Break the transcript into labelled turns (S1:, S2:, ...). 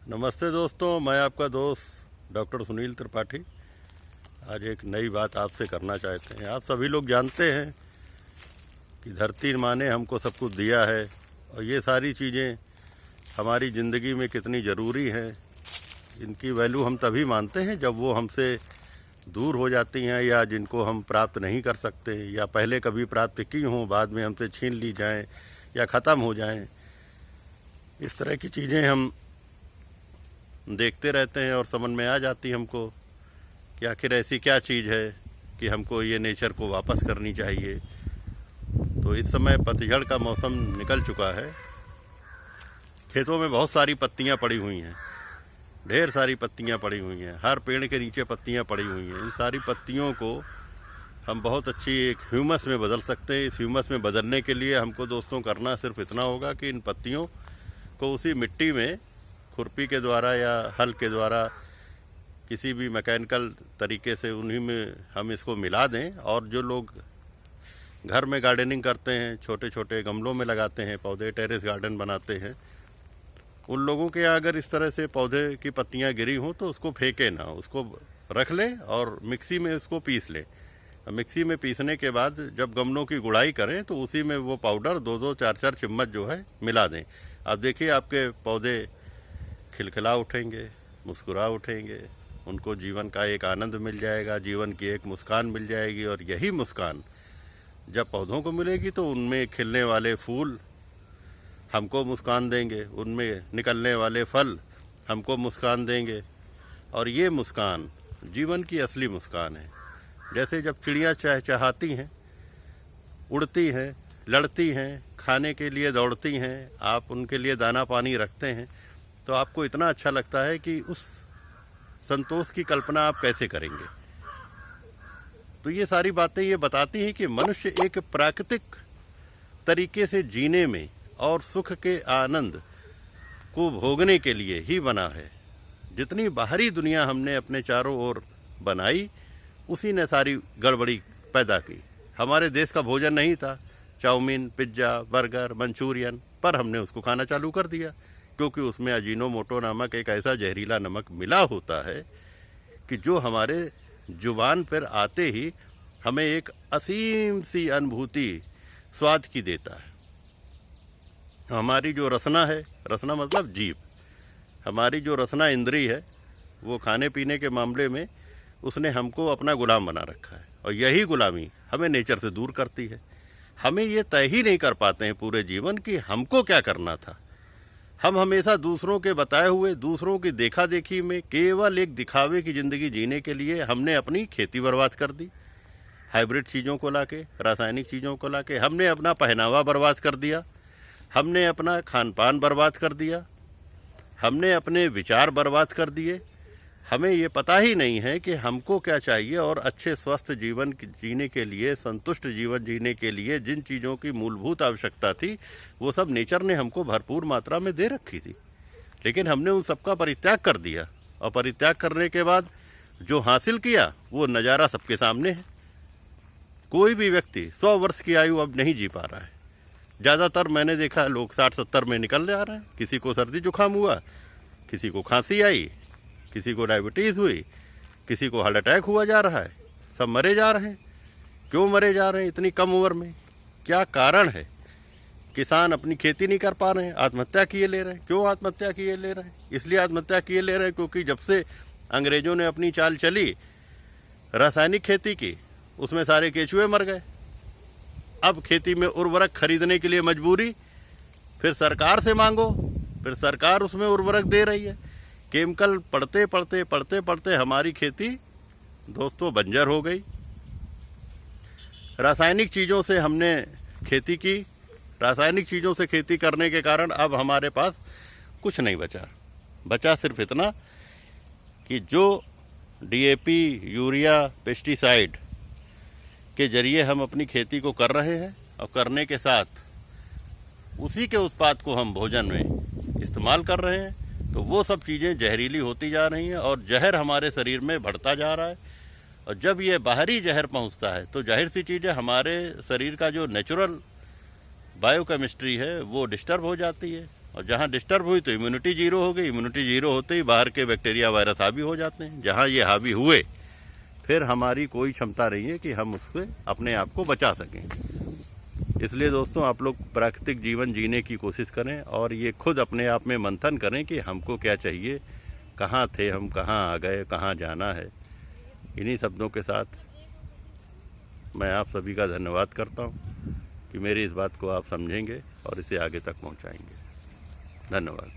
S1: नमस्ते दोस्तों, मैं आपका दोस्त डॉक्टर सुनील त्रिपाठी आज एक नई बात आपसे करना चाहते हैं। आप सभी लोग जानते हैं कि धरती माँ ने हमको सब कुछ दिया है और ये सारी चीज़ें हमारी ज़िंदगी में कितनी ज़रूरी हैं। इनकी वैल्यू हम तभी मानते हैं जब वो हमसे दूर हो जाती हैं या जिनको हम प्राप्त नहीं कर सकते या पहले कभी प्राप्त की हों, बाद में हमसे छीन ली जाएं या ख़त्म हो जाएं। इस तरह की चीज़ें हम देखते रहते हैं और समझ में आ जाती हमको कि आखिर ऐसी क्या चीज़ है कि हमको ये नेचर को वापस करनी चाहिए। तो इस समय पतझड़ का मौसम निकल चुका है। खेतों में बहुत सारी पत्तियां पड़ी हुई हैं, ढेर सारी पत्तियां पड़ी हुई हैं, हर पेड़ के नीचे पत्तियां पड़ी हुई हैं। इन सारी पत्तियों को हम बहुत अच्छी एक ह्यूमस में बदल सकते हैं। इस ह्यूमस में बदलने के लिए हमको दोस्तों करना सिर्फ इतना होगा कि इन पत्तियों को उसी मिट्टी में खुरपी के द्वारा या हल के द्वारा किसी भी मैकेनिकल तरीके से उन्हीं में हम इसको मिला दें। और जो लोग घर में गार्डनिंग करते हैं, छोटे छोटे गमलों में लगाते हैं पौधे, टेरेस गार्डन बनाते हैं, उन लोगों के यहाँ अगर इस तरह से पौधे की पत्तियां गिरी हों तो उसको फेंके ना, उसको रख लें और मिक्सी में उसको पीस लें। मिक्सी में पीसने के बाद जब गमलों की गुड़ाई करें तो उसी में वो पाउडर 2-2, 4-4 चम्मच जो है मिला दें। अब देखिए आपके पौधे खिलखिला उठेंगे, मुस्कुरा उठेंगे, उनको जीवन का एक आनंद मिल जाएगा, जीवन की एक मुस्कान मिल जाएगी। और यही मुस्कान जब पौधों को मिलेगी तो उनमें खिलने वाले फूल हमको मुस्कान देंगे, उनमें निकलने वाले फल हमको मुस्कान देंगे। और ये मुस्कान जीवन की असली मुस्कान है। जैसे जब चिड़ियाँ चहचहाती हैं, उड़ती हैं, लड़ती हैं, खाने के लिए दौड़ती हैं, आप उनके लिए दाना पानी रखते हैं तो आपको इतना अच्छा लगता है कि उस संतोष की कल्पना आप कैसे करेंगे। तो ये सारी बातें ये बताती हैं कि मनुष्य एक प्राकृतिक तरीके से जीने में और सुख के आनंद को भोगने के लिए ही बना है। जितनी बाहरी दुनिया हमने अपने चारों ओर बनाई, उसी ने सारी गड़बड़ी पैदा की। हमारे देश का भोजन नहीं था चाउमीन, पिज्ज़ा, बर्गर, मंचूरियन, पर हमने उसको खाना चालू कर दिया क्योंकि उसमें अजीनोमोटो नामक एक ऐसा जहरीला नमक मिला होता है कि जो हमारे जुबान पर आते ही हमें एक असीम सी अनुभूति स्वाद की देता है। हमारी जो रसना है, रसना मतलब जीभ, हमारी जो रसना इंद्री है वो खाने पीने के मामले में उसने हमको अपना गुलाम बना रखा है और यही गुलामी हमें नेचर से दूर करती है। हमें ये तय ही नहीं कर पाते हैं पूरे जीवन कि हमको क्या करना था। हम हमेशा दूसरों के बताए हुए, दूसरों की देखा देखी में केवल एक दिखावे की ज़िंदगी जीने के लिए हमने अपनी खेती बर्बाद कर दी। हाइब्रिड चीज़ों को लाके, रासायनिक चीज़ों को लाके हमने अपना पहनावा बर्बाद कर दिया, हमने अपना खान पान बर्बाद कर दिया, हमने अपने विचार बर्बाद कर दिए। हमें ये पता ही नहीं है कि हमको क्या चाहिए और अच्छे स्वस्थ जीवन जीने के लिए, संतुष्ट जीवन जीने के लिए जिन चीज़ों की मूलभूत आवश्यकता थी वो सब नेचर ने हमको भरपूर मात्रा में दे रखी थी। लेकिन हमने उन सबका परित्याग कर दिया और परित्याग करने के बाद जो हासिल किया वो नज़ारा सबके सामने है। कोई भी व्यक्ति 100 वर्ष की आयु अब नहीं जी पा रहा है। ज़्यादातर मैंने देखा लोग 60-70 में निकल जा रहे हैं। किसी को सर्दी जुकाम हुआ, किसी को खांसी आई, किसी को डायबिटीज़ हुई, किसी को हार्ट अटैक हुआ जा रहा है। सब मरे जा रहे हैं। क्यों मरे जा रहे हैं इतनी कम उम्र में? क्या कारण है? किसान अपनी खेती नहीं कर पा रहे हैं, आत्महत्या किए ले रहे हैं। क्यों आत्महत्या किए ले रहे हैं? इसलिए आत्महत्या किए ले रहे हैं क्योंकि जब से अंग्रेज़ों ने अपनी चाल चली, रासायनिक खेती की, उसमें सारे केचुए मर गए। अब खेती में उर्वरक खरीदने के लिए मजबूरी, फिर सरकार से मांगो, फिर सरकार उसमें उर्वरक दे रही है। केमिकल पढ़ते पढ़ते पढ़ते पढ़ते हमारी खेती दोस्तों बंजर हो गई। रासायनिक चीज़ों से हमने खेती की, रासायनिक चीज़ों से खेती करने के कारण अब हमारे पास कुछ नहीं बचा सिर्फ इतना कि जो डीएपी, यूरिया, पेस्टिसाइड के जरिए हम अपनी खेती को कर रहे हैं और करने के साथ उसी के उत्पाद को हम भोजन में इस्तेमाल कर रहे हैं, तो वो सब चीज़ें जहरीली होती जा रही हैं और जहर हमारे शरीर में बढ़ता जा रहा है। और जब ये बाहरी जहर पहुंचता है तो जाहिर सी चीज़ है हमारे शरीर का जो नेचुरल बायोकेमिस्ट्री है वो डिस्टर्ब हो जाती है। और जहाँ डिस्टर्ब हुई तो इम्यूनिटी जीरो हो गई। इम्यूनिटी जीरो होते ही बाहर के बैक्टीरिया वायरस हावी हो जाते हैं। जहाँ ये हावी हुए फिर हमारी कोई क्षमता नहीं है कि हम उससे अपने आप को बचा सकें। इसलिए दोस्तों, आप लोग प्राकृतिक जीवन जीने की कोशिश करें और ये खुद अपने आप में मंथन करें कि हमको क्या चाहिए, कहाँ थे हम, कहाँ आ गए, कहाँ जाना है। इन्हीं शब्दों के साथ मैं आप सभी का धन्यवाद करता हूँ कि मेरी इस बात को आप समझेंगे और इसे आगे तक पहुँचाएंगे। धन्यवाद।